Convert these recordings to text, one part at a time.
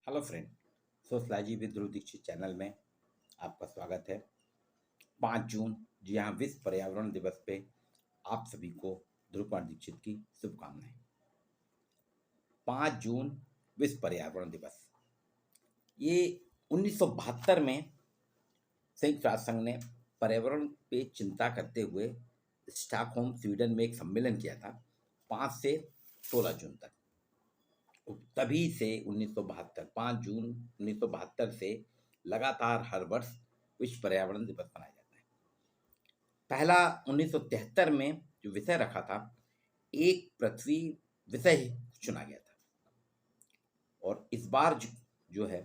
Hello friend. Sociology with Dhruv Dikshit channel में आपका स्वागत है। 5 जून, जी हाँ, विश्व पर्यावरण दिवस पे आप सभी को ध्रुव कुमार दीक्षित की शुभकामनाएं। 5 जून विश्व पर्यावरण दिवस, ये 1972 में संयुक्त राष्ट्र संघ ने पर्यावरण पे चिंता करते हुए स्टॉकहोम स्वीडन में एक सम्मेलन किया था 5 से 16 जून तक। तभी से 1972, 5 जून 1972 से लगातार हर वर्ष विश्व पर्यावरण दिवस मनाया जाता है। पहला 1973 में जो विषय रखा था, एक पृथ्वी विषय चुना गया था। और इस बार जो है,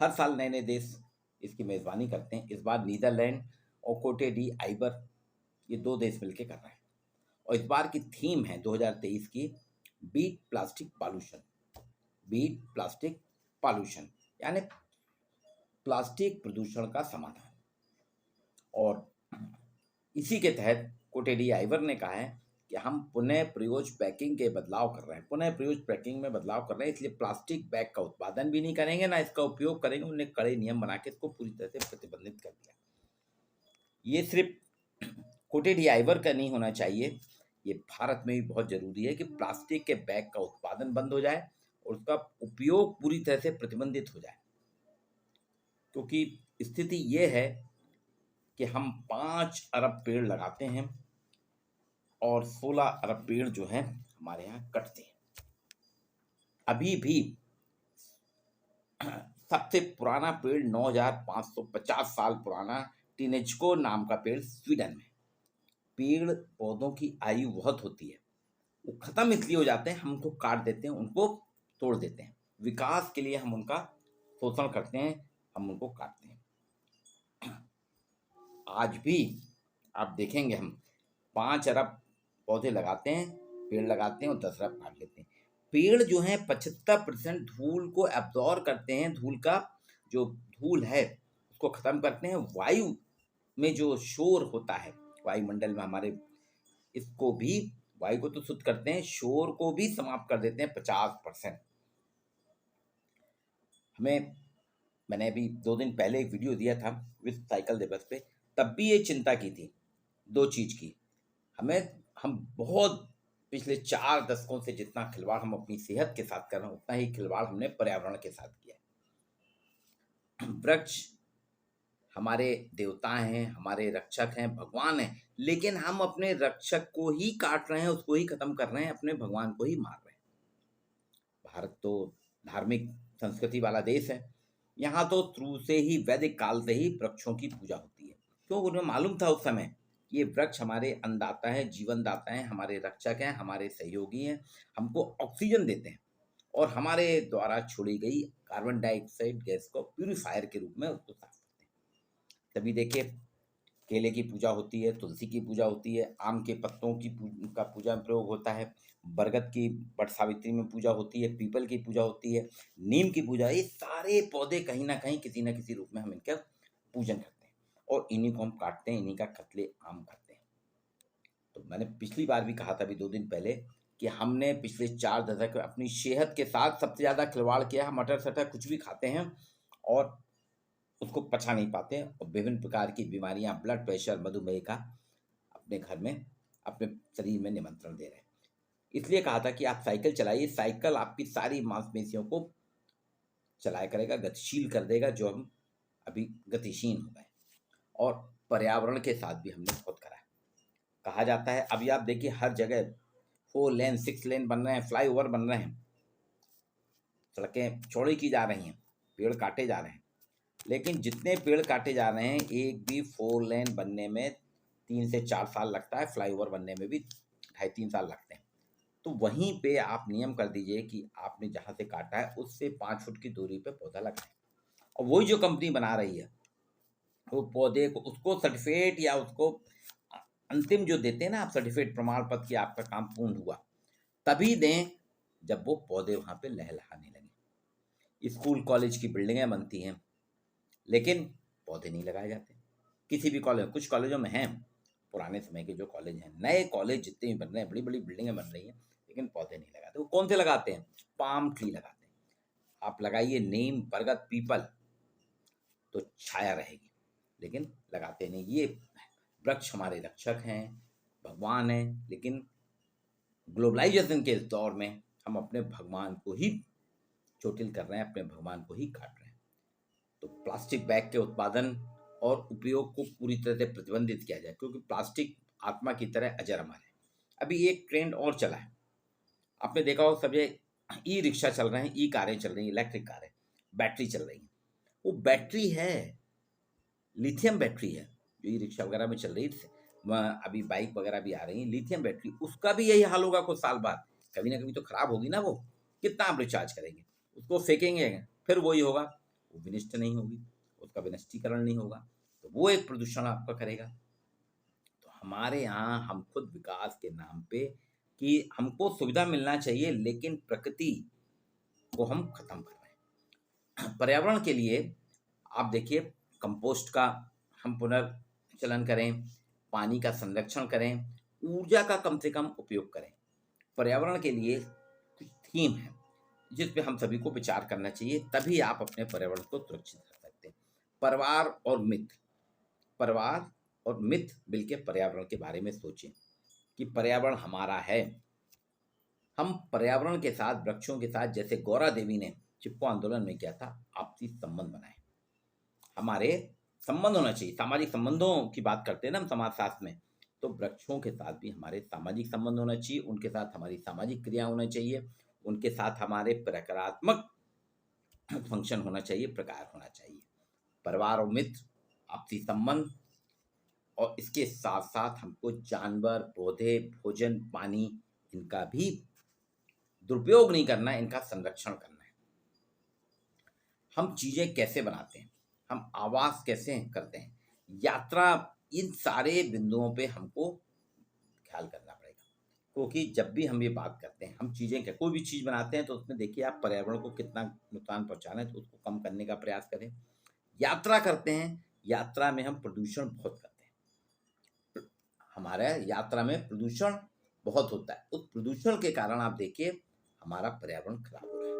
हर साल नए नए देश इसकी मेजबानी करते हैं। इस बार नीदरलैंड और कोटे डी आइवर, ये 2 देश मिलकर कर रहे हैं। और इस बार की थीम है 2023 की, beat plastic pollution. Beat plastic pollution यानी प्लास्टिक प्रदूषण का समाधान। और इसी के तहत कोटेडी आइवर ने कहा है कि हम पुनः प्रयोग पैकिंग के बदलाव कर रहे हैं, पुनः प्रयोग पैकिंग में बदलाव कर रहे हैं। इसलिए प्लास्टिक बैग का उत्पादन भी नहीं करेंगे, ना इसका उपयोग करेंगे। उन्हें कड़े नियम बना के इसको पूरी तरह से प्रतिबंधित कर दिया। ये सिर्फ कोटेडी आइवर का नहीं होना चाहिए, ये भारत में भी बहुत जरूरी है कि प्लास्टिक के बैग का उत्पादन बंद हो जाए और उसका उपयोग पूरी तरह से प्रतिबंधित हो जाए। क्योंकि स्थिति ये है कि हम 5 अरब पेड़ लगाते हैं और 16 अरब पेड़ जो हैं हमारे यहाँ कटते हैं। अभी भी सबसे पुराना पेड़ 9550 साल पुराना टिनेचको नाम का पेड़ स्वीडन में। पेड़ पौधों की आयु बहुत होती है, वो खत्म इसलिए हो जाते हैं, हम उनको काट देते हैं, उनको तोड़ देते हैं। विकास के लिए हम उनका शोषण करते हैं, हम उनको काटते हैं। आज भी आप देखेंगे, हम 5 अरब पौधे लगाते हैं, पेड़ लगाते हैं और 10 अरब काट लेते हैं। पेड़ जो है 75% धूल को एब्जॉर्ब करते हैं। धूल का जो धूल है उसको खत्म करते हैं। वायु में जो शोर होता है वायुमंडल में हमारे, इसको भी, वायु को तो शुद्ध करते हैं, शोर को भी समाप्त कर देते हैं 50%। मैंने अभी 2 दिन पहले एक वीडियो दिया था विश्व साइकिल दिवस पे, तब भी ये चिंता की थी 2 चीज की। हम बहुत पिछले 4 दशकों से जितना खिलवाड़ हम अपनी सेहत के साथ कर रहे हैं, उतना ही खिलवाड़ हमने पर्यावरण के साथ किया है। वृक्ष हमारे देवता हैं, हमारे रक्षक हैं, भगवान हैं, लेकिन हम अपने रक्षक को ही काट रहे हैं, उसको ही खत्म कर रहे हैं, अपने भगवान को ही मार रहे हैं। भारत तो धार्मिक संस्कृति वाला देश है। यहाँ तो शुरू से ही, वैदिक काल से ही वृक्षों की पूजा होती है। क्यों? उन्हें मालूम था उस समय कि ये वृक्ष हमारे अन्नदाता हैं, जीवन दाता हैं, हमारे रक्षक हैं, हमारे सहयोगी हैं, हमको ऑक्सीजन देते हैं और हमारे द्वारा छोड़ी गई कार्बन डाइऑक्साइड गैस को प्यूरिफायर के रूप में उसको साफ करते हैं। तभी देखिए, केले की पूजा होती है, तुलसी की पूजा होती है, आम के पत्तों की का पूजा में प्रयोग होता है, बरगद की वट सावित्री में पूजा होती है, पीपल की पूजा होती है, नीम की पूजा। ये सारे पौधे कहीं ना कहीं किसी न किसी रूप में हम इनका पूजन करते हैं और इन्हीं को हम काटते हैं, इन्हीं का कत्ले आम करते हैं। तो मैंने पिछली बार भी कहा था, अभी 2 दिन पहले, कि हमने पिछले 4 दशक अपनी सेहत के साथ सबसे ज़्यादा खिलवाड़ किया है। मटर सटर कुछ भी खाते हैं और उसको पचा नहीं पाते हैं और विभिन्न प्रकार की बीमारियां, ब्लड प्रेशर, मधुमेह का अपने घर में, अपने शरीर में निमंत्रण दे रहे हैं। इसलिए कहा था कि आप साइकिल चलाइए। साइकिल आपकी सारी मांसपेशियों को चलाया करेगा, गतिशील कर देगा, जो हम अभी गतिशील हो गए। और पर्यावरण के साथ भी हमने बहुत करा है। कहा जाता है, अभी आप देखिए हर जगह 4 लेन 6 लेन बन रहे हैं, फ्लाईओवर बन रहे हैं, सड़कें चौड़ी की जा रही हैं, पेड़ काटे जा रहे हैं। लेकिन जितने पेड़ काटे जा रहे हैं, एक भी 4 लेन बनने में 3 से 4 साल लगता है, फ्लाईओवर बनने में भी 2.5-3 साल लगते हैं। तो वहीं पे आप नियम कर दीजिए कि आपने जहाँ से काटा है उससे 5 फुट की दूरी पे पौधा लगाएं। और वही जो कंपनी बना रही है, वो पौधे को, उसको सर्टिफिकेट या उसको अंतिम जो देते हैं ना आप, सर्टिफिकेट, प्रमाण पत्र कि आपका काम पूर्ण हुआ, तभी दें जब वो पौधे वहाँ पे लहलहाने लगे। स्कूल कॉलेज की बिल्डिंगें बनती हैं, लेकिन पौधे नहीं लगाए जाते किसी भी कॉलेज। कुछ कॉलेजों में हैं, पुराने समय के जो कॉलेज हैं, नए कॉलेज जितने भी बन रहे हैं, बड़ी बड़ी बिल्डिंगें बन रही हैं, लेकिन पौधे नहीं लगाते। वो कौन से लगाते हैं? पाम ट्री लगाते हैं। आप लगाइए नीम, बरगद, पीपल, तो छाया रहेगी, लेकिन लगाते नहीं। ये वृक्ष हमारे रक्षक हैं, भगवान हैं, लेकिन ग्लोबलाइजेशन के इस दौर में हम अपने भगवान को ही चोटिल कर रहे हैं, अपने भगवान को ही काट रहे हैं। तो प्लास्टिक बैग के उत्पादन और उपयोग को पूरी तरह से प्रतिबंधित किया जाए, क्योंकि प्लास्टिक आत्मा की तरह अजर अमर है। अभी एक ट्रेंड और चला है, आपने देखा हो, सब ये ई रिक्शा चल रहे हैं, ई कारें चल रही हैं, इलेक्ट्रिक कारें, बैटरी चल रही हैं। वो बैटरी है, लिथियम बैटरी है, जो ई रिक्शा वगैरह में चल रही थी, अभी बाइक वगैरह भी आ रही है, लिथियम बैटरी। उसका भी यही हाल होगा कुछ साल बाद, कभी ना कभी तो खराब होगी ना वो। कितना आप रिचार्ज करेंगे, उसको फेंकेंगे, फिर वही होगा, वो विनिष्ट नहीं होगी, उसका विनष्टीकरण नहीं होगा, तो वो एक प्रदूषण आपका करेगा। तो हमारे यहाँ हम खुद विकास के नाम पे, कि हमको सुविधा मिलना चाहिए, लेकिन प्रकृति को हम खत्म कर रहे हैं। पर्यावरण के लिए आप देखिए, कंपोस्ट का हम पुनर्चलन करें, पानी का संरक्षण करें, ऊर्जा का कम से कम उपयोग करें। पर्यावरण के लिए कुछ थीम है जिस पे हम सभी को विचार करना चाहिए, तभी आप अपने पर्यावरण को सुरक्षित कर सकते हैं। परिवार और मित्र, परिवार और मित्र मिलकर पर्यावरण के बारे में सोचें कि पर्यावरण हमारा है। हम पर्यावरण के साथ, वृक्षों के साथ, जैसे गौरा देवी ने चिपको आंदोलन में किया था, आपसी संबंध बनाए। हमारे संबंध होना चाहिए, सामाजिक संबंधों की बात करते हैं ना हम समाजशास्त्र में, तो वृक्षों के साथ भी हमारे सामाजिक संबंध होना चाहिए, उनके साथ हमारी सामाजिक क्रिया होना चाहिए, उनके साथ हमारे प्रकारात्मक फंक्शन होना चाहिए, प्रकार होना चाहिए। परिवार और मित्र, आपसी संबंध, और इसके साथ साथ हमको जानवर, पौधे, भोजन, पानी, इनका भी दुरुपयोग नहीं करना है, इनका संरक्षण करना है। हम चीजें कैसे बनाते हैं, हम आवास कैसे करते हैं, यात्रा, इन सारे बिंदुओं पे हमको ख्याल करना पड़ेगा। क्योंकि जब भी हम ये बात करते हैं, हम चीजें क्या, कोई भी चीज बनाते हैं तो उसमें देखिए आप पर्यावरण को कितना नुकसान पहुंचाना है, तो उसको कम करने का प्रयास करें। यात्रा करते हैं, यात्रा में हम प्रदूषण बहुत करते हैं, हमारे यात्रा में प्रदूषण बहुत होता है। उस प्रदूषण के कारण आप देखिए हमारा पर्यावरण खराब हो रहा है।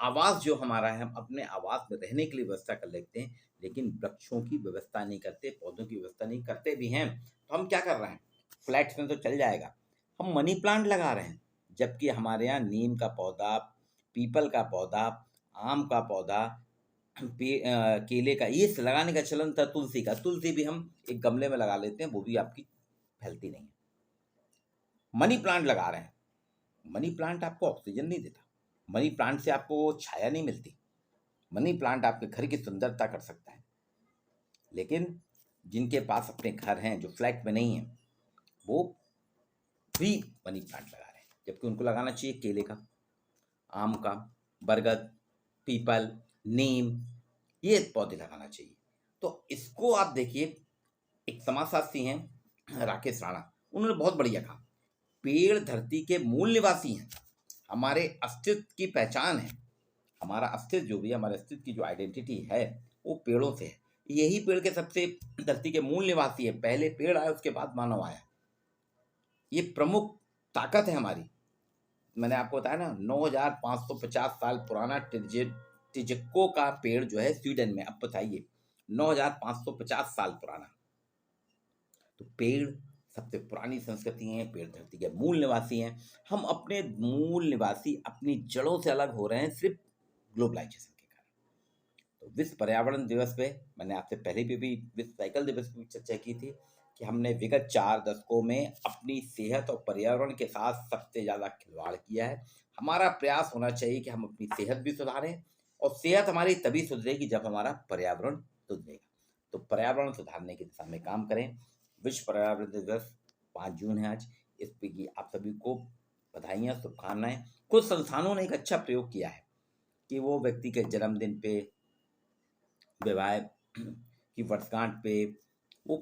आवास जो हमारा है, हम अपने आवास में रहने के लिए व्यवस्था कर लेते हैं, लेकिन वृक्षों की व्यवस्था नहीं करते, पौधों की व्यवस्था नहीं करते भी हैं, तो हम क्या कर रहे हैं, फ्लैट्स में तो चल जाएगा, हम मनी प्लांट लगा रहे हैं, जबकि हमारे यहाँ नीम का पौधा, पीपल का पौधा, आम का पौधा, केले का, ये लगाने का चलन था। तुलसी का, तुलसी भी हम एक गमले में लगा लेते हैं, वो भी आपकी फैलती नहीं है। मनी प्लांट लगा रहे हैं, मनी प्लांट आपको ऑक्सीजन नहीं देता, मनी प्लांट से आपको छाया नहीं मिलती, मनी प्लांट आपके घर की सुंदरता कर सकता है, लेकिन जिनके पास अपने घर हैं, जो फ्लैट में नहीं है, वो भी मनी प्लांट लगा रहे हैं, जबकि उनको लगाना चाहिए केले का, आम का, बरगद, पीपल, नीम, ये पौधे लगाना चाहिए। तो इसको आप देखिए, एक समाजशास्त्री हैं राकेश राणा, उन्होंने बहुत बढ़िया कहा, पेड़ धरती के मूल निवासी हैं, हमारे अस्तित्व की पहचान है, हमारा अस्तित्व जो भी है, हमारे अस्तित्व की जो आइडेंटिटी है, वो पेड़ों से है। यही पेड़ के सबसे धरती के मूल निवासी है, पहले पेड़ आया, उसके बाद मानव आया। ये प्रमुख ताकत है हमारी। मैंने आपको बताया ना, 9550 साल पुराना टिजको का पेड़ जो है स्वीडन में, अब बताइए 9550 साल पुराना। तो पेड़ सबसे पुरानी संस्कृति है, पेड़ धरती के मूल निवासी हैं। हम अपने मूल निवासी, अपनी जड़ों से अलग हो रहे हैं सिर्फ ग्लोबलाइजेशन के कारण। तो विश्व पर्यावरण दिवस पे मैंने आपसे पहले भी विश्व साइकिल दिवस पे चर्चा की थी कि हमने विगत 4 दशकों में अपनी सेहत और पर्यावरण के साथ सबसे ज़्यादा खिलवाड़ किया है। हमारा प्रयास होना चाहिए कि हम अपनी सेहत भी सुधारें, और सेहत हमारी तभी सुधरेगी जब हमारा पर्यावरण सुधरेगा। तो पर्यावरण सुधारने की दिशा में काम करें। विश्व पर्यावरण दिवस 5 जून है आज, इस पे की आप सभी को बधाइयाँ, शुभकामनाएं। कुछ संस्थानों ने एक अच्छा प्रयोग किया है कि वो व्यक्ति के जन्मदिन पे, विवाह की वर्षगांठ पे वो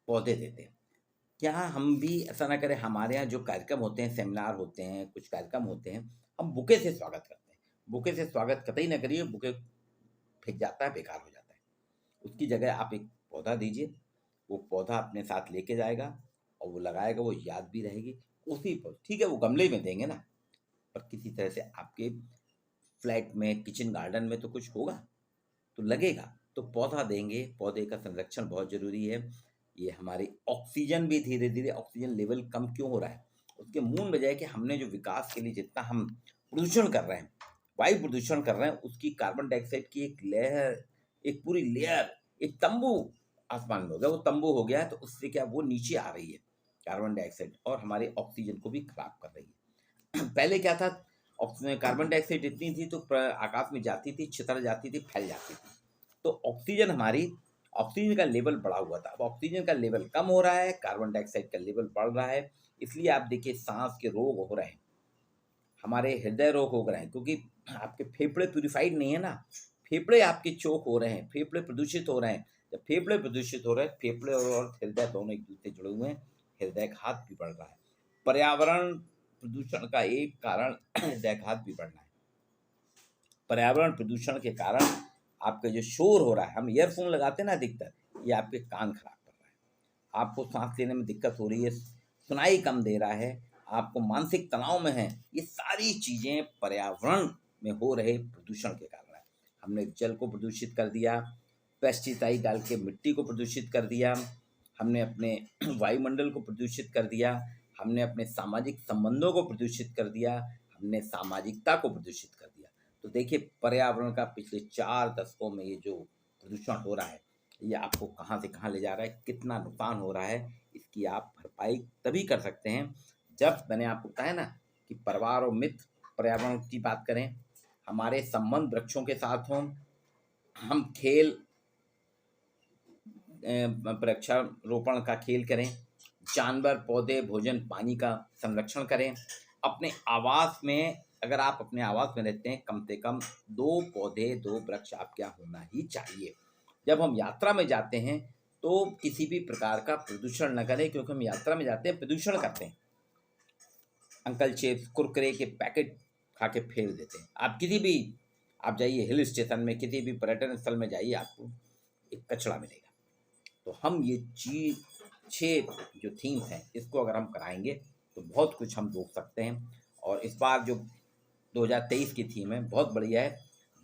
पौधे देते हैं। क्या हम भी ऐसा ना करें, हमारे यहाँ जो कार्यक्रम होते हैं, सेमिनार होते हैं, कुछ कार्यक्रम होते हैं, हम बुके से स्वागत करते हैं। बुके से स्वागत कतई ना करिए, बुके फेंक जाता है, बेकार हो जाता है। उसकी जगह आप एक पौधा दीजिए, वो पौधा अपने साथ लेके जाएगा और वो लगाएगा, वो याद भी रहेगी उसी पर। ठीक है, वो गमले में देंगे ना, पर किसी तरह से आपके फ्लैट में, किचन गार्डन में तो कुछ होगा, तो लगेगा। तो पौधा देंगे, पौधे का संरक्षण बहुत ज़रूरी है। ये हमारी ऑक्सीजन भी धीरे धीरे, ऑक्सीजन लेवल कम क्यों हो रहा है, उसके मूल वजह है कि हमने जो विकास के लिए जितना हम प्रदूषण कर रहे हैं, वायु प्रदूषण कर रहे हैं, उसकी कार्बन डाइऑक्साइड की एक लेयर, एक पूरी लेयर, एक तंबू आसमान में हो गया, वो तंबू हो गया है, तो उससे क्या वो नीचे आ रही है कार्बन डाइऑक्साइड, और हमारे ऑक्सीजन को भी खराब कर रही है। पहले क्या था, ऑक्सीजन कार्बन डाइऑक्साइड इतनी थी तो आकाश में जाती थी, छितर जाती थी, फैल जाती थी, तो ऑक्सीजन हमारी, ऑक्सीजन का लेवल बढ़ा हुआ था। अब ऑक्सीजन का लेवल कम हो रहा है, कार्बन डाइऑक्साइड का लेवल बढ़ रहा है, इसलिए आप देखिए सांस के रोग हो रहे हैं, हमारे हृदय रोग हो रहे हैं, क्योंकि आपके फेफड़े प्यूरिफाइड नहीं है ना, फेफड़े आपके चोक हो रहे हैं, फेफड़े प्रदूषित हो रहे हैं। जब फेफड़े प्रदूषित हो रहे हैं, फेफड़े और हृदय दोनों एक दूसरे से जुड़े हुए हैं, हृदयघात भी बढ़ रहा है। पर्यावरण प्रदूषण का एक कारण हृदयघात भी बढ़ना है। पर्यावरण प्रदूषण के कारण आपका जो शोर हो रहा है, हम ईयरफोन लगाते हैं ना अधिकतर, ये आपके कान खराब कर रहा है, आपको सांस लेने में दिक्कत हो रही है, सुनाई कम दे रहा है, आपको मानसिक तनाव में है, ये सारी चीज़ें पर्यावरण में हो रहे प्रदूषण के कारण है। हमने जल को प्रदूषित कर दिया, पेस्टिसाइड डाल के मिट्टी को प्रदूषित कर दिया, हमने अपने वायुमंडल को प्रदूषित कर दिया, हमने अपने सामाजिक संबंधों को प्रदूषित कर दिया, हमने सामाजिकता को प्रदूषित कर दिया। तो देखिए पर्यावरण का पिछले 4 दशकों में ये जो प्रदूषण हो रहा है, ये आपको कहाँ से कहाँ ले जा रहा है, कितना नुकसान हो रहा है, इसकी आप भरपाई तभी कर सकते हैं जब मैंने आपको बताया ना कि परिवार और मित्र पर्यावरण की बात करें, हमारे संबंध वृक्षों के साथ हों, हम खेल वृक्षारोपण का खेल करें, जानवर, पौधे, भोजन, पानी का संरक्षण करें। अपने आवास में, अगर आप अपने आवास में रहते हैं, कम से कम 2 पौधे, 2 वृक्ष आपके यहाँ होना ही चाहिए। जब हम यात्रा में जाते हैं तो किसी भी प्रकार का प्रदूषण न करें, क्योंकि हम यात्रा में जाते हैं प्रदूषण करते हैं। अंकल चिप्स, कुरकुरे के पैकेट खा के फेंक देते हैं। आप किसी भी, आप जाइए हिल स्टेशन में, किसी भी पर्यटन स्थल में जाइए, आपको एक कचरा मिलेगा। तो हम ये चीज़ 6 जो थीम्स हैं, इसको अगर हम कराएंगे तो बहुत कुछ हम रोक सकते हैं। और इस बार जो 2023 की थीम है बहुत बढ़िया है,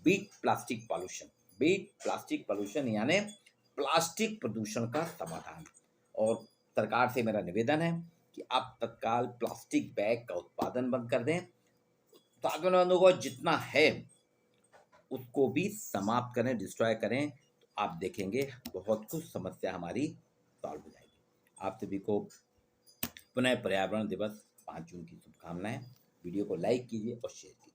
beat plastic pollution. Beat plastic pollution यानी प्लास्टिक प्रदूषण का समाधान। और सरकार से मेरा निवेदन है कि आप तत्काल प्लास्टिक बैग का उत्पादन बंद कर दें, ताकि को जितना है उसको भी समाप्त करें, डिस्ट्रॉय करें, तो आप देखेंगे बहुत कुछ समस्या हमारी सॉल्व हो जाएगी। आप सभी को पुनः पर्यावरण दिवस 5 जून की शुभकामनाएं। वीडियो को लाइक कीजिए और शेयर कीजिए।